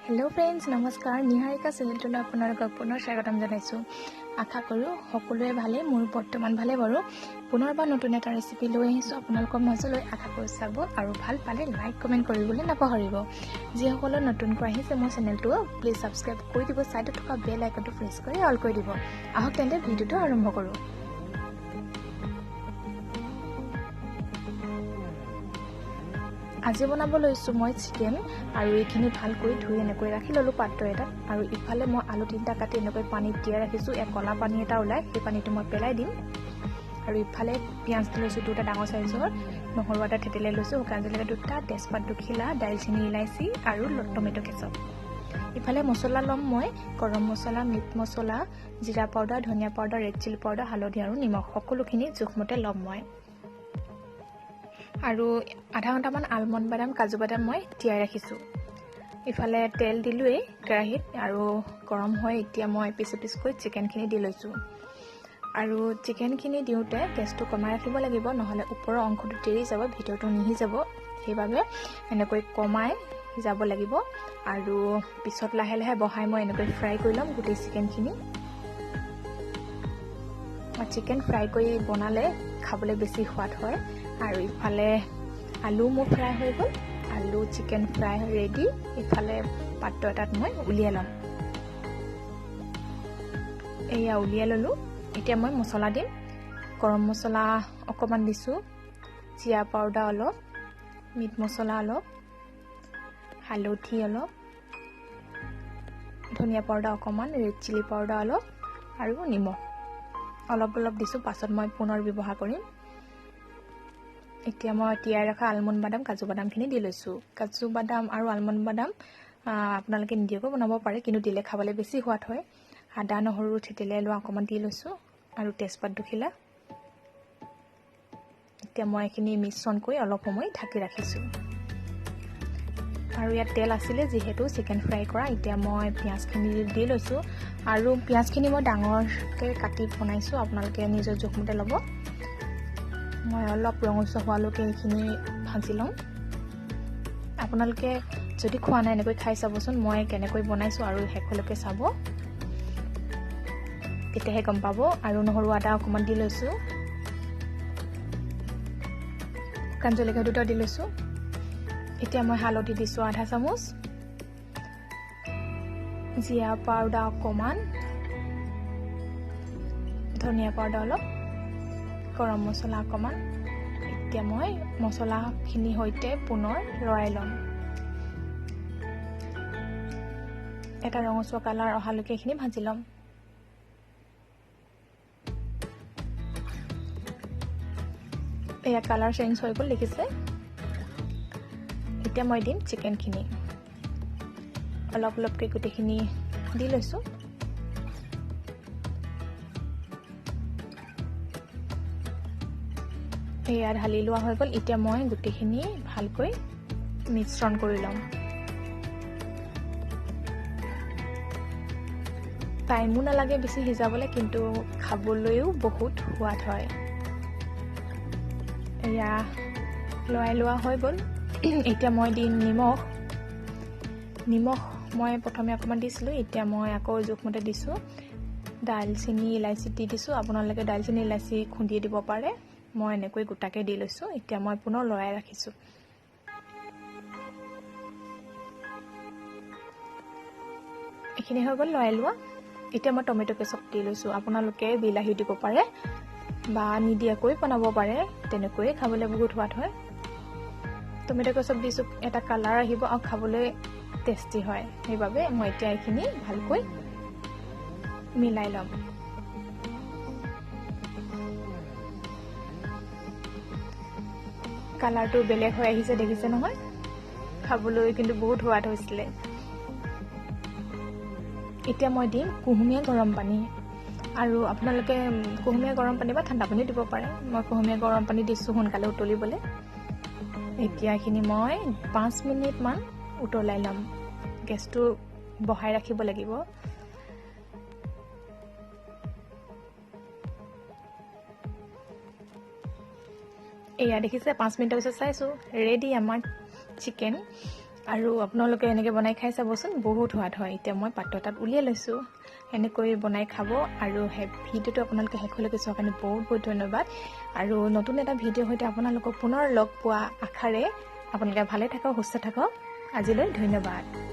Hello friends नमस्कार निहारिका चेनेलটোলৈ আপোনালোকক পুনৰ স্বাগতম জনাইছো আশা কৰো সকলোৱে ভালে মোৰ বৰ্তমান ভালে বাৰু পুনৰবাৰ নতুন এটা ৰেচিপি লৈ আহিছো আপোনালোকৰ মাজলৈ আশা কৰো চাব আৰু ভাল পালে লাইক কমেন্ট কৰিবলৈ নাপাহৰিব যিসকল নতুনকৈ আহিছে মোৰ চেনেলটো প্লিজ সাবস্ক্ৰাইব কৰি দিব সাইডত থকা বেল আইকনটো প্ৰেছ কৰি অল কৰি দিব আহক তেন্তে ভিডিওটো আৰম্ভ কৰো আজি বনাব লৈছো মই চিকেন আৰু এইখিনি ভালকৈ ধুই এনেকৈ ৰাখি ললো পাত্ৰ এটাত আৰু ইফালে মই আলু তিনটা কাটি এনেকৈ পানীত তিয়াই ৰাখিছো এক কলা পানী এটা ওলাই এই পানীটো মই পেলাই দিম আৰু ইফালে পিয়াজ লৈছো দুটা ডাঙৰ সাইজৰ নহৰু এটা থেতেলাই লৈছো শুকান জলকীয়া দুটা তেজপাত দুখিলা দালচিনি ইলাইচি আৰু টমেটো কেচপ ইফালে মছলা লম মই গৰম মছলা মিট মছলা জিৰা পাউডাৰ ধনিয়া পাউডাৰ ৰেড চিলি পাউডাৰ হালধি আৰু নিমখ সকলোখিনি জোখমতে লম মই আৰু আধা ঘণ্টামান আলমন্ড বাদাম কাজু বাদাম মই তিয়াই ৰাখিছো ইফালে তেল দিলোই কেৰাহীত আৰু গৰম হয় এতিয়া মই পিছকৈ চিকেনখিনি দি লৈছো আৰু চিকেনখিনি দিওতে গেছটো কমাই ৰাখিব লাগিব নহলে ওপৰৰ অংশটো তেৰি যাব ভিতৰটো নিহি যাব সেইবাবে এনেকৈ কমাই যাব লাগিব আৰু পিছত লাহে লাহে বহাই মই এনেকৈ ফ্ৰাই কৰি লম গুটি চিকেনখিনি চিকেন ফ্ৰাই কৰি বনালে খাবলৈ বেছি সোৱাদ হয় আৰু ইফালে আলু মোৰ ফ্ৰাই হৈ গ'ল আলু চিকেন ফ্ৰাই ৰেডি ইফালে পাত্ৰ এটাত মই উলিয়াই লম এয়া উলিয়াই ললো এতিয়া মই মছলা দিম গৰম মছলা অকমান দিছো জিৰা পাউডাৰ অলপ মিট মছলা অলপ হালধি অলপ ধনিয়া পাউডাৰ অকমান ৰেড চিলি পাউডাৰ অলপ আৰু নিমখ অলপ অলপ দিছো পাছত মই পুনৰ ব্যৱহাৰ কৰিম এতিয়া মই তিয়াই ৰখা আলমন্ড বাদাম কাজু বাদামখিনি দি লৈছো কাজু বাদাম আৰু আলমন্ড বাদাম আপোনালোকে নিদিয়াকৈ বনাব পাৰে কিন্তু দিলে খাবলৈ বেছি সোৱাদ হয় আদা নহৰু থেতেলাই লোৱা অকমান দি লৈছো আৰু তেজপাত দুখিলা এতিয়া মই এখিনি মিশ্ৰণ কৰি অলপ সময় ঢাকি ৰাখিছো আৰু ইয়াত তেল আছিল যেহেতু চিকেন ফ্ৰাই কৰা এতিয়া মই পিয়াজখিনি দি লৈছো আৰু পিয়াজখিনি মই ডাঙৰকৈ কাটি বনাইছো আপোনালোকে নিজৰ জোখমতে ল'ব মই অলপ ৰঙচুৱা হোৱালৈকে এইখিনি ভাজি লম আপোনালোকে যদি খোৱা নাই এনেকৈ খাই চাবচোন মই কেনেকৈ বনাইছো আৰু হেকলৈকে চাব তেতিয়াহে গম পাব আৰু নহৰু আদা অকমান দি লৈছো শুকান জলকীয়া দুটা দি লৈছো এতিয়া মই হালধি দিছো আধা চামুচ জিৰা পাউডাৰ অকমান ধনিয়া পাউডাৰ অলপ গৰম মছলা অকমান এতিয়া মই মছলাখিনি হৈতে পুনৰ লৰাই লম এটা ৰঙচুৱা কালাৰ অহালৈকে এইখিনি ভাজি লম এয়া কালাৰ চেঞ্জ হৈ গ'ল দেখিছে এতিয়া মই দিম চিকেনখিনি অলপ অলপকৈ গোটেইখিনি দি লৈছো এয়া ঢালি লোৱা হৈ গ'ল এতিয়া মই গোটেইখিনি ভালকৈ মিশ্ৰণ কৰি লম টাইমো নালাগে বেছি সিজাবলৈ কিন্তু খাবলৈও বহুত সোৱাদ হয় এয়া লৰাই লোৱা হৈ গ'ল এতিয়া মই দিম নিমখ মই প্ৰথমে অকমান দিছিলো এতিয়া মই আকৌ জোখমতে দিছো দালচিনি ইলাইচি দি দিছো আপোনালোকে দালচিনি ইলাইচি খুন্দি দিব পাৰে মই এনেকৈ গোটাকে দি লৈছো এতিয়া মই পুনৰ লৰাই ৰাখিছো এখিনি হৈ গ'ল লৰাই লোৱা এতিয়া মই টমেটো কেচপ দি লৈছো আপোনালোকে বিলাহী দিব পাৰে বা নিদিয়াকৈ বনাব পাৰে তেনেকৈ খাবলৈ বহুত সোৱাদ হয় টমেটো কেচপ দিছো এটা কালাৰ আহিব আৰু খাবলৈ টেষ্টি হয় সেইবাবে মই এতিয়া এইখিনি ভালকৈ মিলাই লম কালাৰটো বেলেগ হৈ আহিছে দেখিছে নহয় খাবলৈ কিন্তু বহুত সোৱাদ হৈছিল এতিয়া মই দিম কুহুমীয়া গৰম পানী আৰু আপোনালোকে কুহুমীয়া গৰম পানী বা ঠাণ্ডা পানী দিব পাৰে মই কুহুমীয়া গৰম পানী দিছো সোনকালে উতলিবলৈ এতিয়া এইখিনি মই 5 মিনিট মান উতলাই লম গেছটো বহাই ৰাখিব লাগিব এয়া দেখিছে 5 মিনিটৰ পিছত চাইছো ৰেডি আমাৰ চিকেন আৰু আপোনালোকে এনেকৈ বনাই খাই চাবচোন, বহুত সোৱাদ হয়। এতিয়া মই পাত্ৰ এটাত উলিয়াই লৈছোঁ। এনেকৈ বনাই খাব। আৰু ভিডিঅ'টো আপোনালোকে শেষলৈকে চোৱাৰ কাৰণে বহুত বহুত ধন্যবাদ। আৰু নতুন এটা ভিডিঅ'ৰ সৈতে আপোনালোকক পুনৰ লগ পোৱা আশাৰে আপোনালোকে ভালে থাকক, সুস্থ থাকক। আজিলৈ ধন্যবাদ।